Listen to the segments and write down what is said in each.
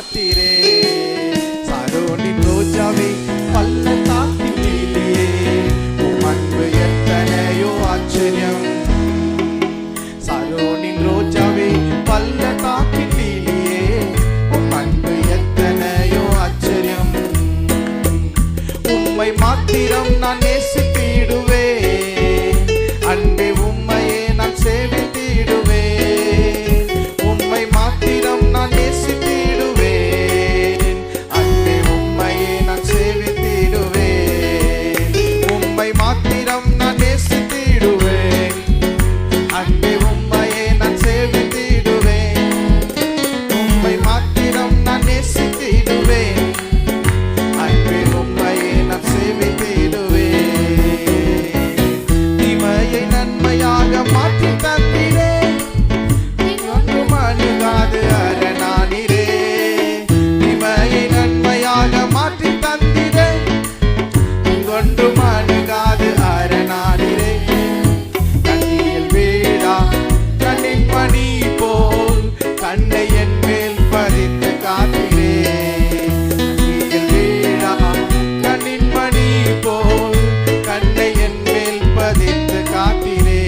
காத்தீரே. சாரோனின் ரோஜாவே பள்ளத்தாக்கிலே உம் அன்பு எத்தனையோ ஆச்சரியம். சாரோனின் ரோஜாவே பள்ளத்தாக்கிலே உம் அன்பு எத்தனையோ ஆச்சரியம். உம்மை மாத்திரம் நான் நேசித்திடுவேன், அன்பே உம்மையே நான் சேவித்திடுவேன். உம்மை மாத்திரம் நான் நேசித்திடுவேன், அன்பே உம்மையே நான் சேவித்திடுவேன். உம்மை மாத்திரம் நான் நேசித்திடுவேன், அன்பே உம்மையே நான் சேவித்திடுவேன். உம்மை மாத்திரம் நான் நேசித்திடுவேன், அன்பே உம்மையே நான் சேவித்திடுவேன். தீமையை நன்மையாக மாற்றி தந்தீரே, ஒன்றும் அணுகாது அரணானீரே. தீமையை நன்மையாக மாற்றி தந்தீரே, ஒன்றும் அணுகாது அரணானீரே. கண்ணியில் வீழா கண்ணின் மணி போல் கண்ணை என் மேல் பதித்து காத்தீரே. கண்ணியில் வீழா கண்ணின் மணி போல் கண்ணை என் மேல் பதித்து காத்தீரே.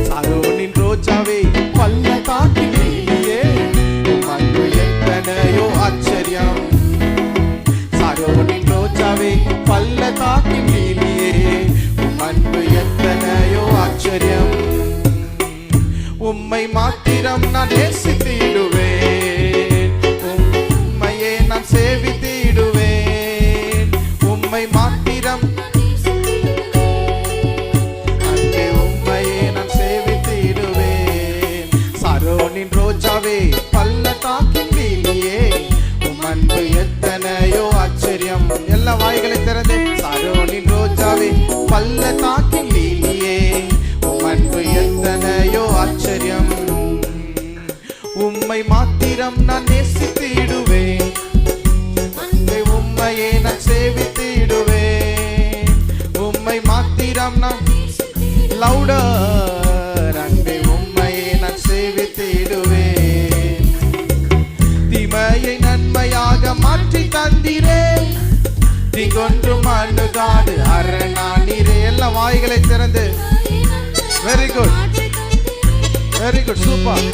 சாரோனின் ரோஜாவே பள்ளத்தாக்கிலே உம் அன்பு எத்தனையோ ஆச்சரியம். சாரோனின் ரோஜாவே பள்ளத்தாக்கிலே உம் அன்பு எத்தனையோ ஆச்சரியம். உம்மை மாத்திரம் நான் நேசித்திடுவேன், உம்மையே நான் சேவித்திடுவேன். உம்மை மாத்திரம் அன்பே உம்மையே நான் சேவித்திடுவேன். சாரோனின் ரோஜாவே பள்ளத்தாக்கிலே உம் அன்பு எத்தனையோ ஆச்சரியம். எல்லா வாய்களை திறந்து சாரோனின் ரோஜாவே பள்ளத்தாக்கிலே உம் அன்பு எத்தனையோ ஆச்சரியம். உம்மை மாத்திரம் நான் நேசித்திடுவேன், அன்பே உம்மையே நான் சேவித்திடுவேன். உம்மை மாத்திரம் நான் லவுடர் அன்பே உம்மையே நான் சேவித்திடுவேன். தீமையை நன்மையாக மாற்றி தந்தீரே, தீங்கொன்றும் அணுகாது அரணானீரே. எல்லா வாய்களை திறந்து very good, very good, super.